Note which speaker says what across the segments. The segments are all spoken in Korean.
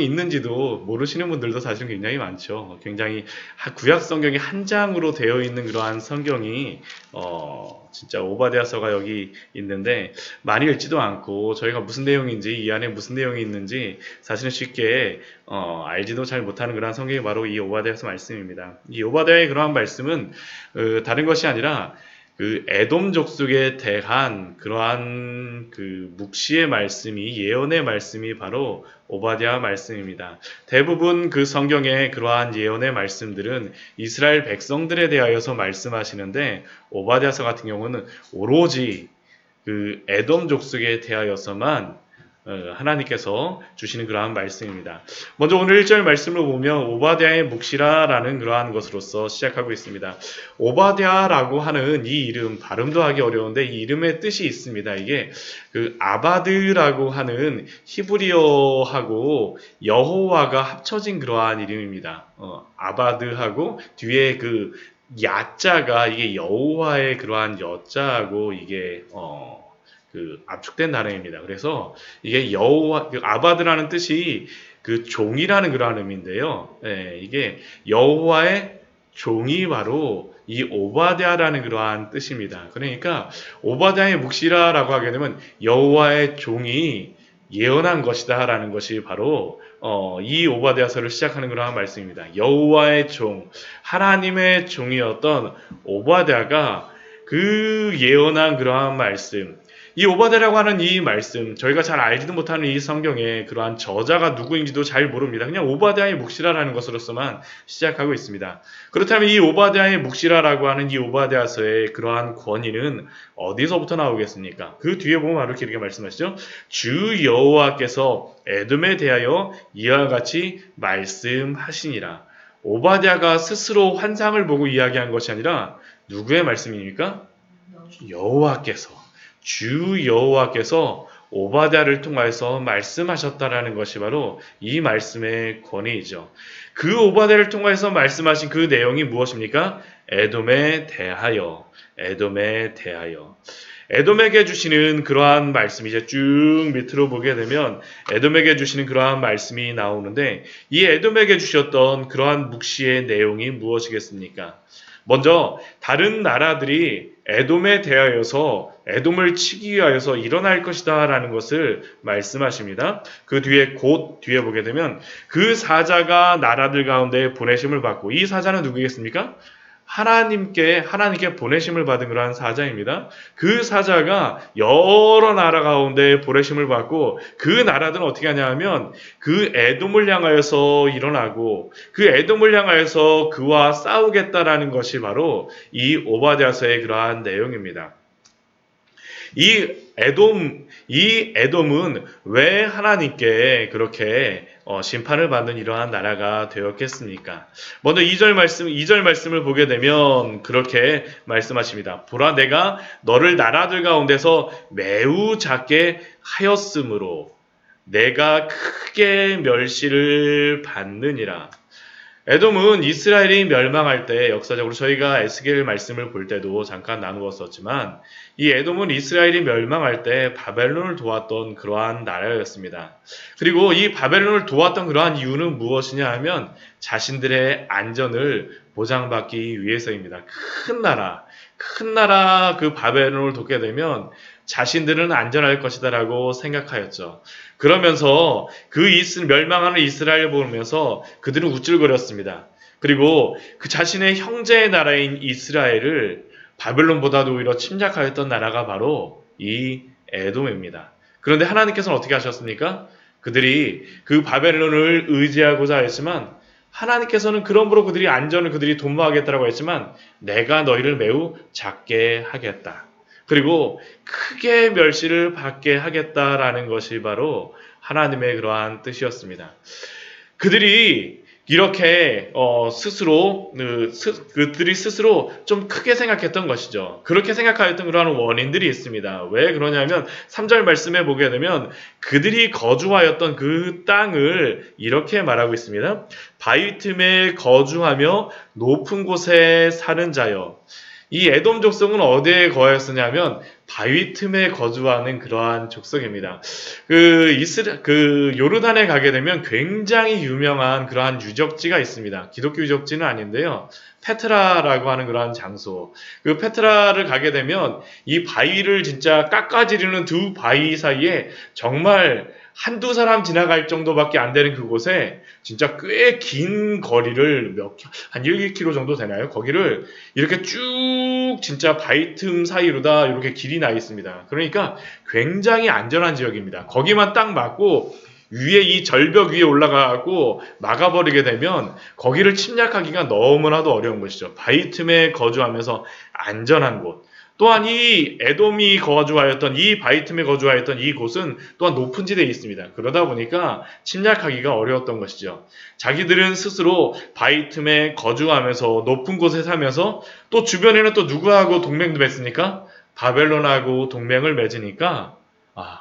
Speaker 1: 있는지도 모르시는 분들도 사실은 굉장히 많죠. 굉장히 구약 성경이 한 장으로 되어 있는 그러한 성경이 진짜 오바댜서가 여기 있는데 많이 읽지도 않고 저희가 무슨 내용인지 이 안에 무슨 내용이 있는지 사실은 쉽게 알지도 잘 못하는 그러한 성경이 바로 이 오바댜서 말씀입니다. 이 오바댜의 그러한 말씀은 다른 것이 아니라 그 에돔 족속에 대한 그러한 그 묵시의 말씀이 예언의 말씀이 바로 오바댜 말씀입니다. 대부분 그 성경의 그러한 예언의 말씀들은 이스라엘 백성들에 대하여서 말씀하시는데 오바댜서 같은 경우는 오로지 그 에돔 족속에 대하여서만 하나님께서 주시는 그러한 말씀입니다. 먼저 오늘 1절 말씀을 보면 오바댜의 묵시라라는 그러한 것으로서 시작하고 있습니다. 오바댜라고 하는 이 이름 발음도 하기 어려운데 이 이름의 뜻이 있습니다. 이게 그 아바드라고 하는 히브리어하고 여호와가 합쳐진 그러한 이름입니다. 아바드하고 뒤에 그 야자가 이게 여호와의 그러한 여자하고 이게 그 압축된 단어입니다. 그래서 이게 여호와 그 아바드라는 뜻이 그 종이라는 그런 의미인데요. 이게 여호와의 종이 바로 이 오바댜라는 그러한 뜻입니다. 그러니까 오바댜의 묵시라라고 하게 되면 여호와의 종이 예언한 것이다라는 것이 바로 이 오바댜서를 시작하는 그러한 말씀입니다. 여호와의 종, 하나님의 종이었던 오바댜가 그 예언한 그러한 말씀, 이 오바댜라고 하는 이 말씀, 저희가 잘 알지도 못하는 이 성경의 그러한 저자가 누구인지도 잘 모릅니다. 그냥 오바댜의 묵시라라는 것으로서만 시작하고 있습니다. 그렇다면 이 오바댜의 묵시라라고 하는 이 오바댜서의 그러한 권위는 어디서부터 나오겠습니까? 그 뒤에 보면 바로 이렇게 말씀하시죠. 주 여호와께서 에돔에 대하여 이와 같이 말씀하시니라. 오바댜가 스스로 환상을 보고 이야기한 것이 아니라 누구의 말씀입니까? 여호와께서. 주 여호와께서 오바댜를 통해서 말씀하셨다라는 것이 바로 이 말씀의 권위이죠. 그 오바댜를 통해서 말씀하신 그 내용이 무엇입니까? 에돔에 대하여, 에돔에 대하여. 에돔에게 주시는 그러한 말씀이 이제 쭉 밑으로 보게 되면 에돔에게 주시는 그러한 말씀이 나오는데 이 에돔에게 주셨던 그러한 묵시의 내용이 무엇이겠습니까? 먼저 다른 나라들이 에돔에 대하여서 에돔을 치기 위하여서 일어날 것이다 라는 것을 말씀하십니다. 그 뒤에 곧 뒤에 보게 되면 그 사자가 나라들 가운데 보내심을 받고 이 사자는 누구겠습니까? 하나님께 보내심을 받은 그러한 사자입니다. 그 사자가 여러 나라 가운데 보내심을 받고 그 나라들은 어떻게 하냐면 그 에돔을 향하여서 일어나고 그 에돔을 향하여서 그와 싸우겠다라는 것이 바로 이 오바댜서의 그러한 내용입니다. 이 에돔은 왜 하나님께 그렇게 심판을 받는 이러한 나라가 되었겠습니까? 먼저 2절 말씀을 보게 되면 그렇게 말씀하십니다. 보라, 내가 너를 나라들 가운데서 매우 작게 하였으므로 내가 크게 멸시를 받느니라. 에돔은 이스라엘이 멸망할 때 역사적으로 저희가 에스겔 말씀을 볼 때도 잠깐 나누었었지만 이 에돔은 이스라엘이 멸망할 때 바벨론을 도왔던 그러한 나라였습니다. 그리고 이 바벨론을 도왔던 그러한 이유는 무엇이냐 하면 자신들의 안전을 보장받기 위해서입니다. 큰 나라 그 바벨론을 돕게 되면 자신들은 안전할 것이다라고 생각하였죠. 그러면서 그 멸망하는 이스라엘을 보면서 그들은 우쭐거렸습니다. 그리고 그 자신의 형제의 나라인 이스라엘을 바벨론보다도 오히려 침략하였던 나라가 바로 이 에돔입니다. 그런데 하나님께서는 어떻게 하셨습니까? 그들이 그 바벨론을 의지하고자 했지만 하나님께서는 그러므로 그들이 안전을 그들이 도모하겠다라고 했지만 내가 너희를 매우 작게 하겠다. 그리고 크게 멸시를 받게 하겠다라는 것이 바로 하나님의 그러한 뜻이었습니다. 그들이 이렇게 그들이 스스로 좀 크게 생각했던 것이죠. 그렇게 생각하였던 그러한 원인들이 있습니다. 왜 그러냐면 3절 말씀에 보게 되면 그들이 거주하였던 그 땅을 이렇게 말하고 있습니다. 바위 틈에 거주하며 높은 곳에 사는 자여. 이 에돔 족속은 어디에 거했었냐면 바위 틈에 거주하는 그러한 족속입니다. 그 요르단에 가게 되면 굉장히 유명한 그러한 유적지가 있습니다. 기독교 유적지는 아닌데요. 페트라라고 하는 그러한 장소. 그 페트라를 가게 되면 이 바위를 진짜 깎아지르는 두 바위 사이에 정말 한두 사람 지나갈 정도밖에 안 되는 그곳에 진짜 꽤 긴 거리를 한 1km 정도 되나요? 거기를 이렇게 쭉 진짜 바위 틈 사이로다 이렇게 길이 나 있습니다. 그러니까 굉장히 안전한 지역입니다. 거기만 딱 맞고 위에 이 절벽 위에 올라가고 막아버리게 되면 거기를 침략하기가 너무나도 어려운 것이죠. 바위 틈에 거주하면서 안전한 곳. 또한 이 에돔이 거주하였던 이 바위 틈에 거주하였던 이 곳은 또한 높은 지대에 있습니다. 그러다 보니까 침략하기가 어려웠던 것이죠. 자기들은 스스로 바위 틈에 거주하면서 높은 곳에 살면서 또 주변에는 또 누구하고 동맹도 맺습니까? 바벨론하고 동맹을 맺으니까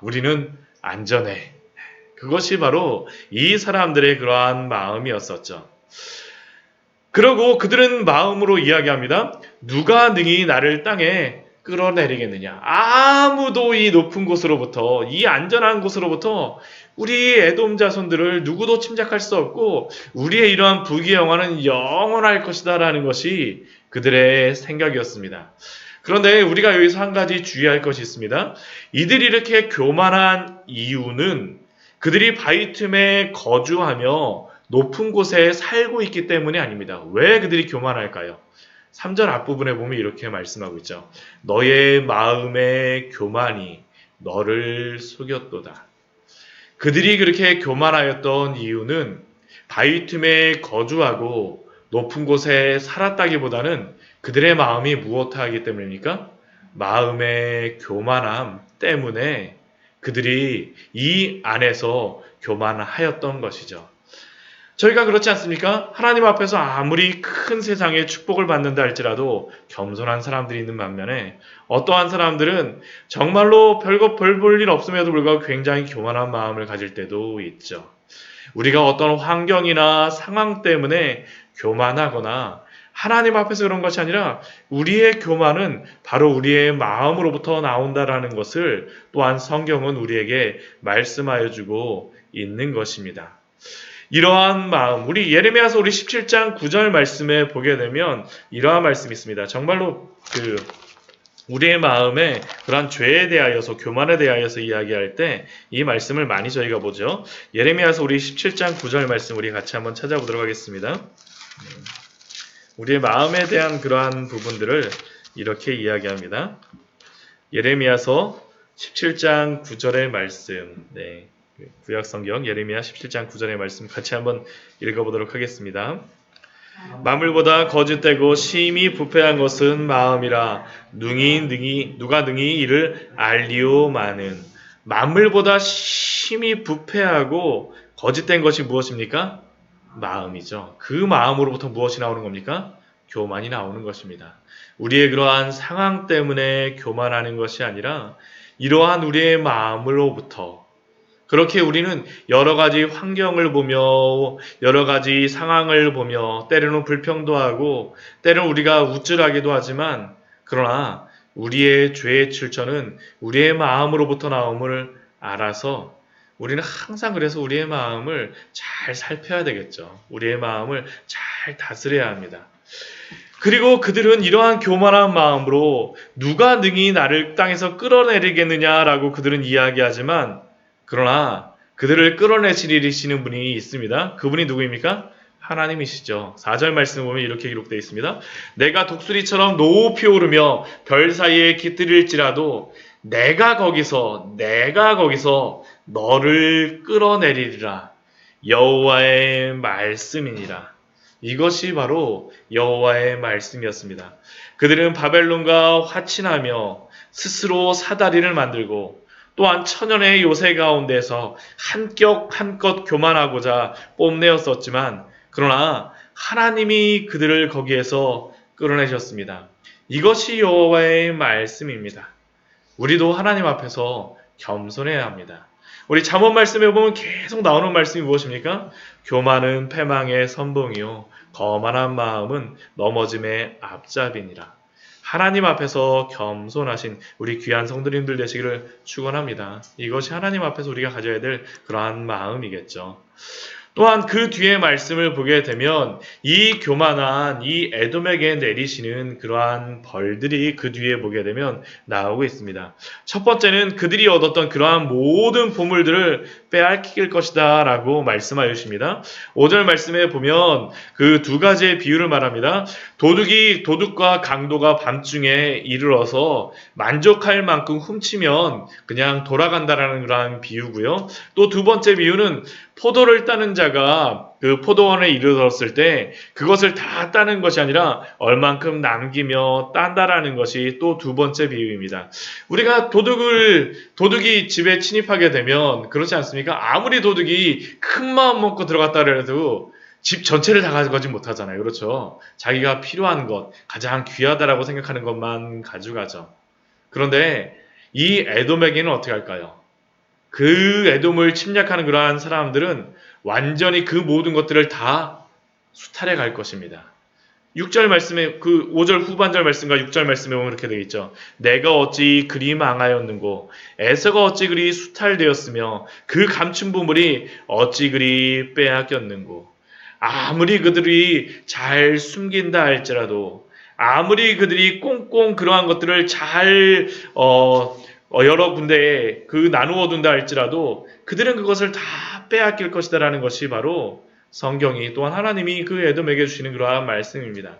Speaker 1: 우리는 안전해. 그것이 바로 이 사람들의 그러한 마음이었었죠. 그러고 그들은 마음으로 이야기합니다. 누가 능히 나를 땅에 끌어내리겠느냐. 아무도 이 높은 곳으로부터, 이 안전한 곳으로부터 우리 에돔 자손들을 누구도 침략할 수 없고 우리의 이러한 부귀 영화는 영원할 것이다 라는 것이 그들의 생각이었습니다. 그런데 우리가 여기서 한 가지 주의할 것이 있습니다. 이들이 이렇게 교만한 이유는 그들이 바위 틈에 거주하며 높은 곳에 살고 있기 때문이 아닙니다. 왜 그들이 교만할까요? 3절 앞부분에 보면 이렇게 말씀하고 있죠. 너의 마음의 교만이 너를 속였도다. 그들이 그렇게 교만하였던 이유는 바위 틈에 거주하고 높은 곳에 살았다기보다는 그들의 마음이 무엇하기 때문입니까? 마음의 교만함 때문에 그들이 이 안에서 교만하였던 것이죠. 저희가 그렇지 않습니까? 하나님 앞에서 아무리 큰 세상에 축복을 받는다 할지라도 겸손한 사람들이 있는 반면에 어떠한 사람들은 정말로 별거 별 볼 일 없음에도 불구하고 굉장히 교만한 마음을 가질 때도 있죠. 우리가 어떤 환경이나 상황 때문에 교만하거나 하나님 앞에서 그런 것이 아니라 우리의 교만은 바로 우리의 마음으로부터 나온다라는 것을 또한 성경은 우리에게 말씀하여 주고 있는 것입니다. 이러한 마음, 우리 예레미야서 우리 17장 9절 말씀에 보게 되면 이러한 말씀이 있습니다. 정말로 우리의 마음에 그러한 죄에 대하여서 교만에 대하여서 이야기할 때 이 말씀을 많이 저희가 보죠. 예레미야서 우리 17장 9절 말씀 우리 같이 한번 찾아보도록 하겠습니다. 우리의 마음에 대한 그러한 부분들을 이렇게 이야기합니다. 예레미야서 17장 9절의 말씀. 구약성경 예레미야 17장 9절의 말씀 같이 한번 읽어보도록 하겠습니다. 만물보다 거짓되고 심히 부패한 것은 마음이라 누가 능히 이를 알리오마는. 만물보다 심히 부패하고 거짓된 것이 무엇입니까? 마음이죠. 그 마음으로부터 무엇이 나오는 겁니까? 교만이 나오는 것입니다. 우리의 그러한 상황 때문에 교만하는 것이 아니라 이러한 우리의 마음으로부터 그렇게 우리는 여러 가지 환경을 보며 여러 가지 상황을 보며 때로는 불평도 하고 때로는 우리가 우쭐하기도 하지만 그러나 우리의 죄의 출처는 우리의 마음으로부터 나옴을 알아서 우리는 항상 그래서 우리의 마음을 잘 살펴야 되겠죠. 우리의 마음을 잘 다스려야 합니다. 그리고 그들은 이러한 교만한 마음으로 누가 능히 나를 땅에서 끌어내리겠느냐라고 그들은 이야기하지만 그러나 그들을 끌어내시는 분이 있습니다. 그분이 누구입니까? 하나님이시죠. 4절 말씀 보면 이렇게 기록되어 있습니다. 내가 독수리처럼 높이 오르며 별 사이에 깃들일지라도 내가 거기서 너를 끌어내리리라. 여호와의 말씀이니라. 이것이 바로 여호와의 말씀이었습니다. 그들은 바벨론과 화친하며 스스로 사다리를 만들고 또한 천연의 요새 가운데서 한껏 교만하고자 뽐내었었지만 그러나 하나님이 그들을 거기에서 끌어내셨습니다. 이것이 여호와의 말씀입니다. 우리도 하나님 앞에서 겸손해야 합니다. 우리 잠언 말씀에 보면 계속 나오는 말씀이 무엇입니까? 교만은 패망의 선봉이요 거만한 마음은 넘어짐의 앞잡이니라. 하나님 앞에서 겸손하신 우리 귀한 성도님들 되시기를 축원합니다. 이것이 하나님 앞에서 우리가 가져야 될 그러한 마음이겠죠. 또한 그 뒤에 말씀을 보게 되면 이 교만한 이 에돔에게 내리시는 그러한 벌들이 그 뒤에 보게 되면 나오고 있습니다. 첫 번째는 그들이 얻었던 그러한 모든 보물들을 빼앗길 것이다 라고 말씀하여 주십니다. 5절 말씀에 보면 그 두 가지의 비유를 말합니다. 도둑과 강도가 밤중에 이르러서 만족할 만큼 훔치면 그냥 돌아간다라는 그러한 비유고요. 또 두 번째 비유는 포도를 따는 자가 그 포도원에 이르렀을 때 그것을 다 따는 것이 아니라 얼만큼 남기며 딴다라는 것이 또 두 번째 비유입니다. 우리가 도둑이 집에 침입하게 되면 그렇지 않습니까? 아무리 도둑이 큰 마음 먹고 들어갔다 그래도 집 전체를 다 가져가지 못하잖아요. 그렇죠? 자기가 필요한 것, 가장 귀하다라고 생각하는 것만 가져가죠. 그런데 이 에돔에게는 어떻게 할까요? 그 에돔을 침략하는 그러한 사람들은 완전히 그 모든 것들을 다 수탈해 갈 것입니다. 6절 말씀에 그 5절 후반절 말씀과 6절 말씀에 보면 이렇게 되어 있죠. 내가 어찌 그리 망하였는고 에서가 어찌 그리 수탈되었으며 그 감춘 보물이 어찌 그리 빼앗겼는고 아무리 그들이 잘 숨긴다 할지라도 아무리 그들이 꽁꽁 그러한 것들을 잘 여러 군데에 그 나누어 둔다 할지라도 그들은 그것을 다 빼앗길 것이다라는 것이 바로 성경이 또한 하나님이 그 에돔에게 주시는 그러한 말씀입니다.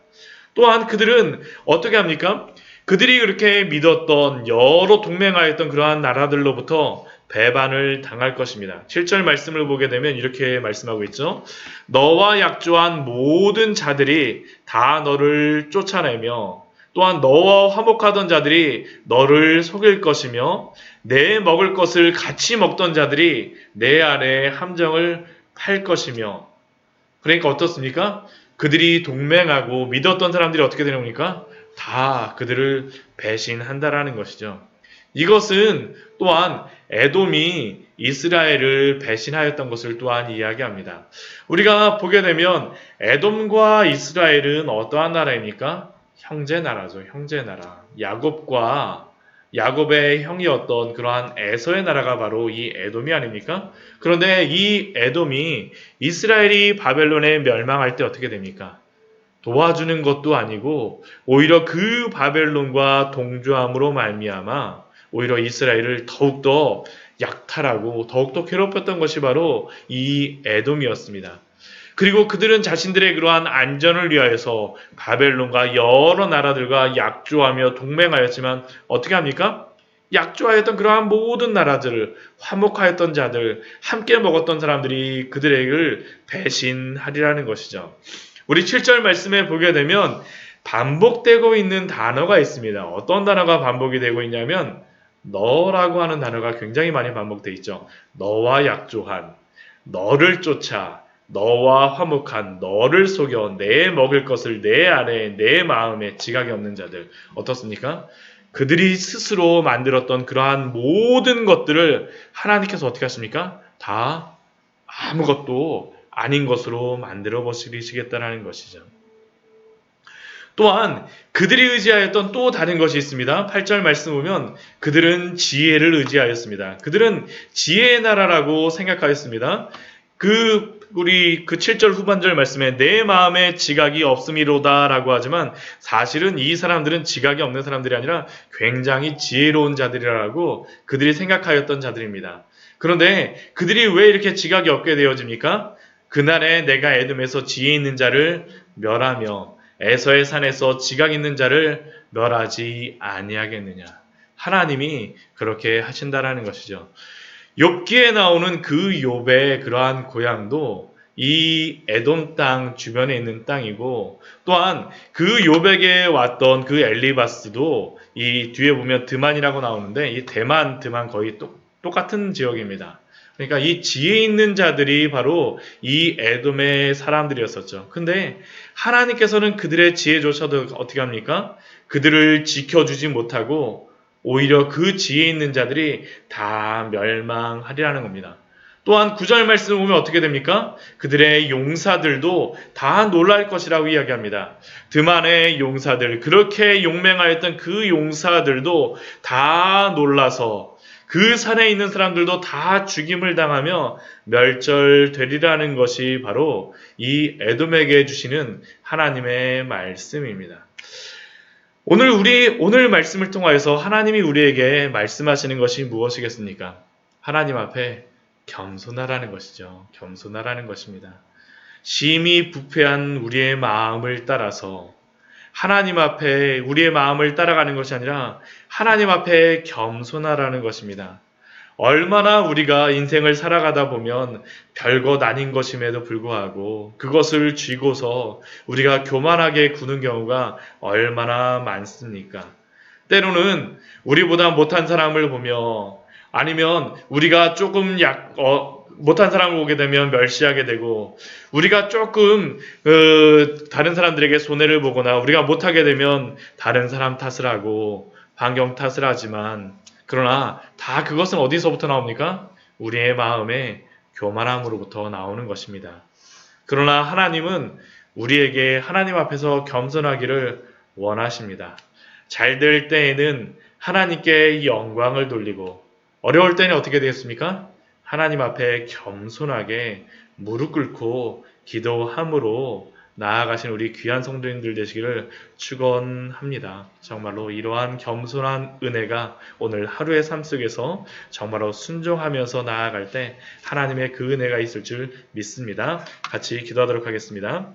Speaker 1: 또한 그들은 어떻게 합니까? 그들이 그렇게 믿었던 여러 동맹하였던 그러한 나라들로부터 배반을 당할 것입니다. 7절 말씀을 보게 되면 이렇게 말씀하고 있죠. 너와 약조한 모든 자들이 다 너를 쫓아내며 또한 너와 화목하던 자들이 너를 속일 것이며 내 먹을 것을 같이 먹던 자들이 내 아래 함정을 팔 것이며 그러니까 어떻습니까? 그들이 동맹하고 믿었던 사람들이 어떻게 되는 겁니까? 다 그들을 배신한다라는 것이죠. 이것은 또한 에돔이 이스라엘을 배신하였던 것을 또한 이야기합니다. 우리가 보게 되면 에돔과 이스라엘은 어떠한 나라입니까? 형제 나라죠. 형제 나라. 야곱의 형이었던 그러한 에서의 나라가 바로 이 에돔이 아닙니까? 그런데 이 에돔이 이스라엘이 바벨론에 멸망할 때 어떻게 됩니까? 도와주는 것도 아니고 오히려 그 바벨론과 동조함으로 말미암아 오히려 이스라엘을 더욱더 약탈하고 더욱더 괴롭혔던 것이 바로 이 에돔이었습니다. 그리고 그들은 자신들의 그러한 안전을 위하여서 바벨론과 여러 나라들과 약조하며 동맹하였지만 어떻게 합니까? 약조하였던 그러한 모든 나라들을 화목하였던 자들, 함께 먹었던 사람들이 그들에게 배신하리라는 것이죠. 우리 7절 말씀에 보게 되면 반복되고 있는 단어가 있습니다. 어떤 단어가 반복이 되고 있냐면 너라고 하는 단어가 굉장히 많이 반복되어 있죠. 너와 약조한, 너를 쫓아, 너와 화목한, 너를 속여, 내 먹을 것을 내 안에, 내 마음에 지각이 없는 자들. 어떻습니까? 그들이 스스로 만들었던 그러한 모든 것들을 하나님께서 어떻게 하십니까? 다 아무것도 아닌 것으로 만들어 버리시겠다는 것이죠. 또한 그들이 의지하였던 또 다른 것이 있습니다. 8절 말씀 보면 그들은 지혜를 의지하였습니다. 그들은 지혜의 나라라고 생각하였습니다. 우리 7절 후반절 말씀에 내 마음에 지각이 없음이로다라고 하지만 사실은 이 사람들은 지각이 없는 사람들이 아니라 굉장히 지혜로운 자들이라고 그들이 생각하였던 자들입니다. 그런데 그들이 왜 이렇게 지각이 없게 되어집니까? 그날에 내가 에돔에서 지혜 있는 자를 멸하며 에서의 산에서 지각 있는 자를 멸하지 아니하겠느냐. 하나님이 그렇게 하신다라는 것이죠. 욥기에 나오는 그 욥의 그러한 고향도 이 에돔 땅 주변에 있는 땅이고 또한 그 욥에게 왔던 그 엘리바스도 이 뒤에 보면 드만이라고 나오는데 이 드만 거의 똑같은 지역입니다. 그러니까 이 지혜 있는 자들이 바로 이 에돔의 사람들이었었죠. 근데 하나님께서는 그들의 지혜조차도 어떻게 합니까? 그들을 지켜주지 못하고 오히려 그 지혜 있는 자들이 다 멸망하리라는 겁니다. 또한 9절 말씀을 보면 어떻게 됩니까? 그들의 용사들도 다 놀랄 것이라고 이야기합니다. 드만의 용사들, 그렇게 용맹하였던 그 용사들도 다 놀라서 그 산에 있는 사람들도 다 죽임을 당하며 멸절되리라는 것이 바로 이 에돔에게 주시는 하나님의 말씀입니다. 오늘 말씀을 통하여서 하나님이 우리에게 말씀하시는 것이 무엇이겠습니까? 하나님 앞에 겸손하라는 것이죠. 겸손하라는 것입니다. 심히 부패한 우리의 마음을 따라서 하나님 앞에 우리의 마음을 따라가는 것이 아니라 하나님 앞에 겸손하라는 것입니다. 얼마나 우리가 인생을 살아가다 보면 별것 아닌 것임에도 불구하고 그것을 쥐고서 우리가 교만하게 구는 경우가 얼마나 많습니까? 때로는 우리보다 못한 사람을 보며 아니면 우리가 조금 못한 사람을 보게 되면 멸시하게 되고 우리가 조금 다른 사람들에게 손해를 보거나 우리가 못하게 되면 다른 사람 탓을 하고 환경 탓을 하지만 그러나 다 그것은 어디서부터 나옵니까? 우리의 마음의 교만함으로부터 나오는 것입니다. 그러나 하나님은 우리에게 하나님 앞에서 겸손하기를 원하십니다. 잘 될 때에는 하나님께 영광을 돌리고 어려울 때는 어떻게 되겠습니까? 하나님 앞에 겸손하게 무릎 꿇고 기도함으로 나아가신 우리 귀한 성도님들 되시기를 축원합니다. 정말로 이러한 겸손한 은혜가 오늘 하루의 삶 속에서 정말로 순종하면서 나아갈 때 하나님의 그 은혜가 있을 줄 믿습니다. 같이 기도하도록 하겠습니다.